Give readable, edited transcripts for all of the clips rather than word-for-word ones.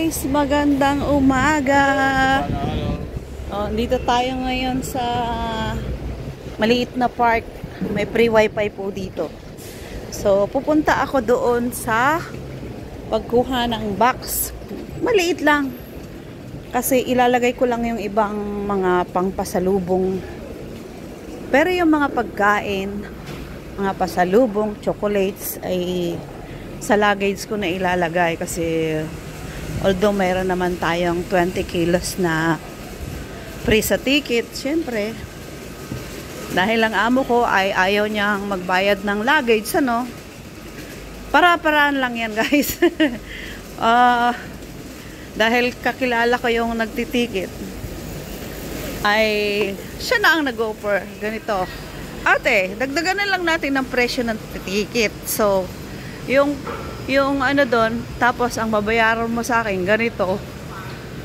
guys, magandang umaga. Dito tayo ngayon sa maliit na park. May free wifi po dito. So, pupunta ako doon sa pagkuha ng box. Maliit lang. Kasi ilalagay ko lang yung ibang mga pangpasalubong. Pero yung mga pagkain, mga pasalubong, chocolates ay sa luggage ko na ilalagay kasi although mayroon naman tayong 20 kilos na free sa ticket, syempre dahil ang amo ko ay ayaw niyang magbayad ng luggage, ano, para-paraan lang yan guys. Dahil kakilala ko yung nagtitikit ay siya na ang nag-offer ganito, ate, dagdagan na lang natin ng presyo ng ticket. So yung ano doon, tapos ang babayaran mo sa akin ganito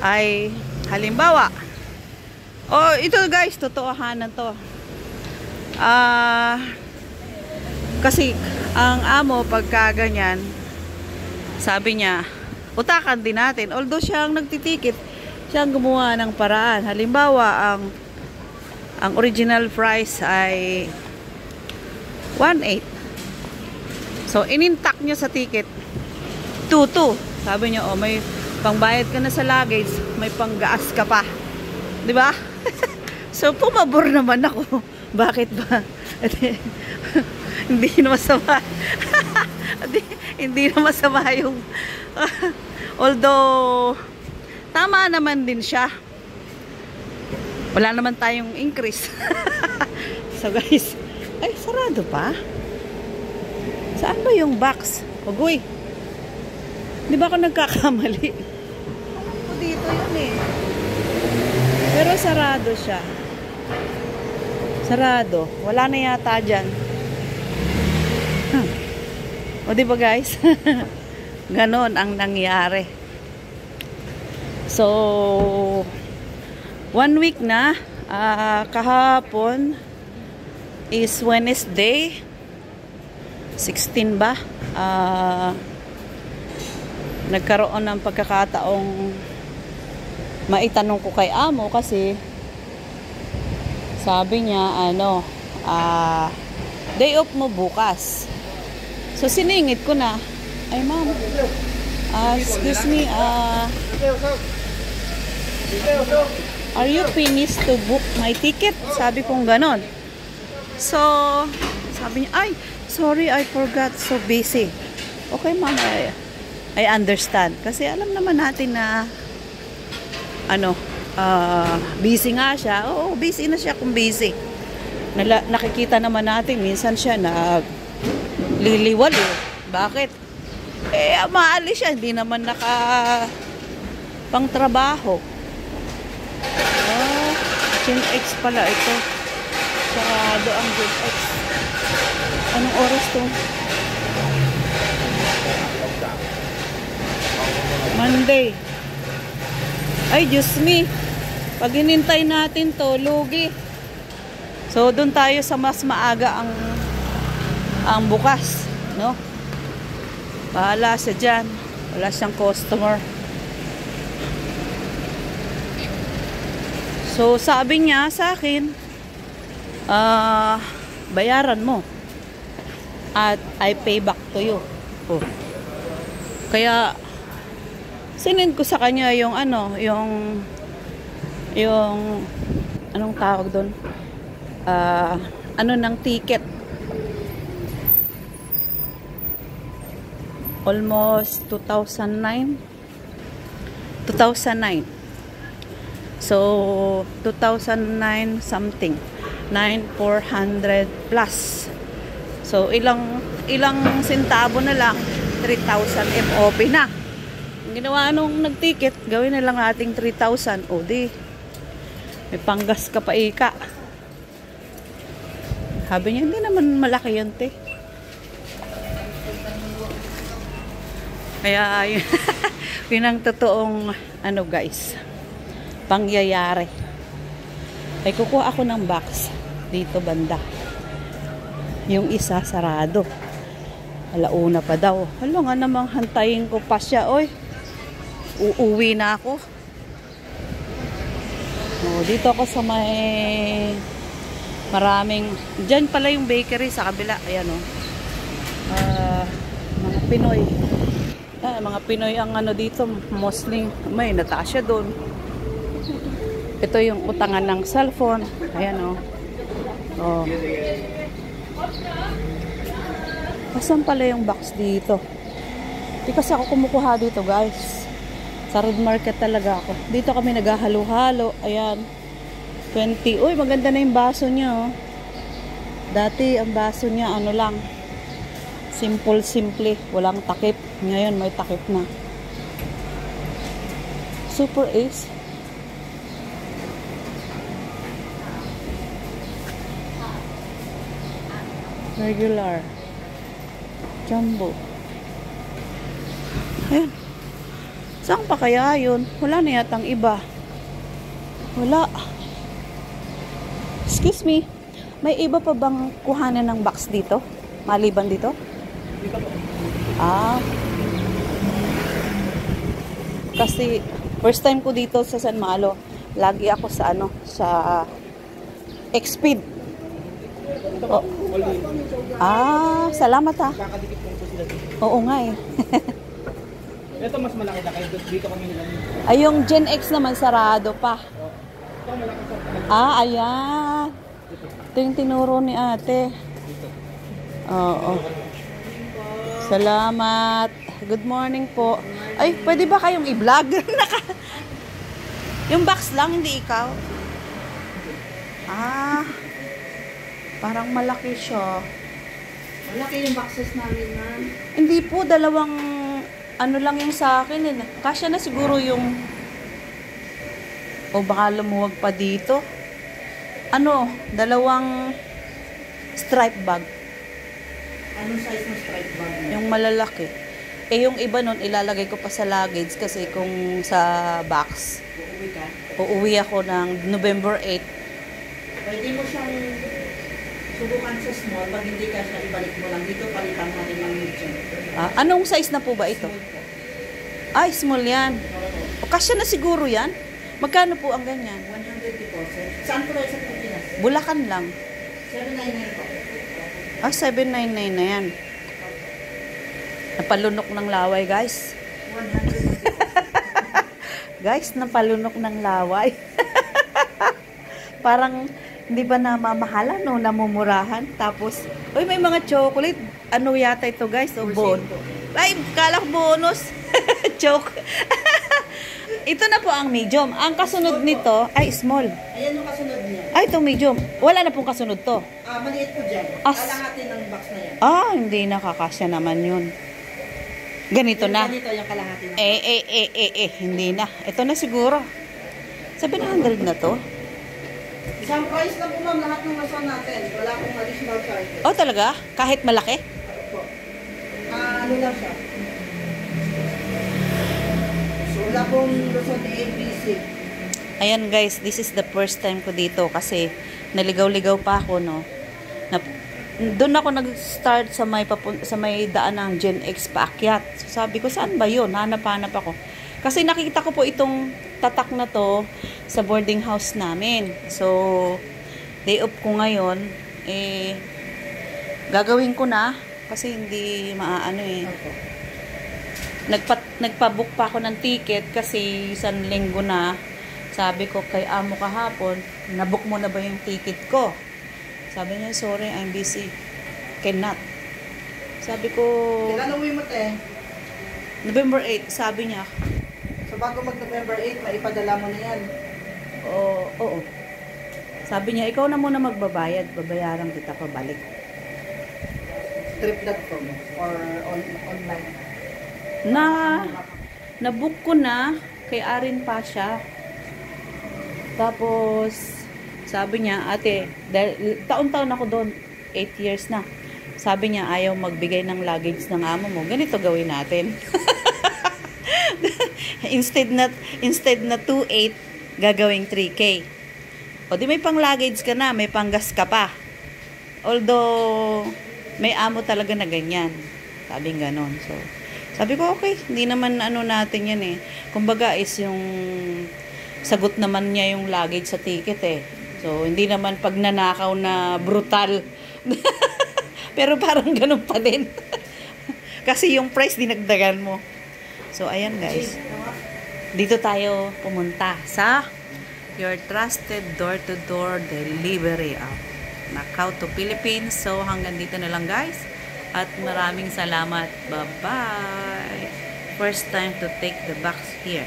ay halimbawa, ito guys, totohanan to. Kasi ang amo pagka ganyan, sabi niya utakan din natin, although siya ang nagtitikit, siya ang gumawa ng paraan. Halimbawa ang original price ay 1.8. So, inintak niya sa ticket 2.2. Sabi niya, may pangbayad ka na sa luggage, may panggaas ka pa. 'Di ba? So, pumabor naman ako. Bakit ba? Hindi na masama. Hindi na masama yung although tama naman din siya. Wala naman tayong increase. So, guys, ay sarado pa. Saan ba yung box? Ugoy. Di ba ako nagkakamali? Dito yun eh. Pero sarado siya. Sarado. Wala na yata dyan. O diba guys? Ganon ang nangyari. So, 1 week na. Kahapon is Wednesday. 16 ba? Nagkaroon ng pagkakataong maitanong ko kay amo kasi sabi niya day off mo bukas. So siningit ko na, ay ma'am, excuse me, are you finished to book my ticket? Sabi kong ganon. So sabi niya, ay sorry, I forgot, so busy. Okay ma'am, I understand. Kasi alam naman natin na busy nga siya. Oo, busy na siya kung busy. Nakikita naman natin, minsan siya nagliliwali. Bakit? Maalis siya, hindi naman pang trabaho. Gen X pala ito. Sarado ang Gen X. Anong oras to? Monday. Ay, Diyos me. Pag hinintay natin to, lugi. So, doon tayo sa mas maaga ang bukas, no? Bahala siya dyan. Wala siyang customer. So, sabi niya sa akin, bayaran mo. At I pay back to you. Kaya sinend ko sa kanya yung anong tawag doon? Ng ticket. Almost 2009. So 2009 something. 9,400 plus. So, ilang sentabo na lang, 3,000 MOP na. Ang ginawa nung nag-ticket, gawin na lang nating 3,000. O, di. May panggas ka pa, ika. Sabi niya, hindi naman malaki yun, te. Kaya, yun ang totoong, guys, pangyayari. Ay, kukuha ako ng box dito banda. Yung isa sarado. Alauna pa daw. Hala nga namang hantayin ko pa siya, oy. uuwi na ako. Oh, dito ako sa may maraming, dyan pala yung bakery sa kabila. Ayan o. Mga Pinoy. Mga Pinoy ang ano dito, mostly. May Natasha doon. Ito yung utangan ng cellphone. Ayan o. Oh. Asan pala yung box dito? Di kasi ako kumukuha dito, guys. Sa Red Market talaga ako. Dito kami naghahalo-halo. Ayan. 20. Uy, maganda na yung baso niya, oh. Dati, ang baso niya, ano lang. Simple. Walang takip. Ngayon, may takip na. Super Ace. Regular. Jumbo. Ayan. Saan pa kaya yun? Wala na yatang iba. Wala. Excuse me. May iba pa bang kuhanan ng box dito? Maliban dito? Kasi first time ko dito sa San Malo. Lagi ako sa ano, sa X-Speed. Oh. Salamat ha. Oo nga eh. Ito mas malaki-laki. Dito kami nilang. Ay, yung Gen X naman sarado pa. Ayan. Ito yung tinuro ni ate. Oo. Salamat. Good morning po. Ay, pwede ba kayong i-vlog? Yung box lang, hindi ikaw? Parang malaki siya. Malaki yung boxes namin, ma'am. Hindi po, dalawang ano lang yung sa akin. Kasya na siguro yung o baka lumuwag pa dito. Ano, dalawang stripe bag. Anong size ng stripe bag? Yung malalaki. Yung iba nun, ilalagay ko pa sa luggage kasi kung sa box. Uuwi ka? Uuwi ako ng November 8. Pwede mo siyang subukan sa small. Pag hindi ka siya, ibalik mo lang. Dito palitan natin ng medium. Anong size na po ba ito? Ay, small yan. O, kasya na siguro yan. Magkano po ang ganyan? 100 deposit. Saan po tayo sa Pilipinas? Bulacan lang. 799 po. 799 na yan. Napalunok ng laway, guys. 100 Guys, napalunok ng laway. Parang hindi ba namamahalan o namumurahan? Tapos, uy, may mga chocolate. Ano yata ito, guys? O bon. Ay, kala ko bonus. Choke. Ito na po ang medium. Ang kasunod nito ay small. Ayan yung kasunod niya. Ay, ito medium. Wala na pong kasunod to. Maliit po dyan. As- Kalahati ng box na yan. Hindi nakakasya naman yun. Ganito na. Ganito yung kalahati ng Hindi na. Ito na siguro. 700 na to. Isang price na po, ma'am, lahat ng nasa natin. Wala akong additional charges. Oh, talaga? Kahit malaki? Po. Ano lang siya? So, wala pong Luzon ABC. Ayan guys, this is the first time ko dito kasi naligaw-ligaw pa ako, no. Doon ako nag-start sa may daan ng Gen X paakyat. So, sabi ko, saan ba yun? Hanap-hanap ako. Kasi nakita ko po itong tatak na to sa boarding house namin. So, day off ko ngayon, gagawin ko na kasi hindi maaano eh. Nagpa-book pa ako ng ticket kasi isang linggo na. Sabi ko kay amo kahapon, nabook mo na ba yung ticket ko? Sabi niya, sorry, I'm busy. Cannot. Sabi ko, Kailan uwi mo, te? November 8, sabi niya. So, bago mag-November 8, maipadala mo na yan. Oo. Sabi niya, ikaw na muna magbabayad. Babayaran kita pabalik. Trip.com or online. Nabook ko na kay Arin pa siya. Tapos, sabi niya, ate, taon-taon ako doon, 8 years na. Sabi niya, ayaw magbigay ng luggage ng amo mo. Ganito gawin natin. instead na 2.8, gagawing 3K. O di may pang luggage ka na, may panggas ka pa. Although, may amo talaga na ganyan. Sabing ganon. So, Sabi ko, okay, hindi naman ano natin yan eh. Kumbaga is yung sagot naman niya yung luggage sa ticket eh. So, hindi naman pag nanakaw na brutal. Pero parang ganun pa din. Kasi yung price dinagdagan mo. So, ayan guys. Dito tayo pumunta sa your trusted door-to-door delivery app. Macau to Philippines. So, hanggang dito na lang guys. At maraming salamat. Bye-bye. First time to take the box here.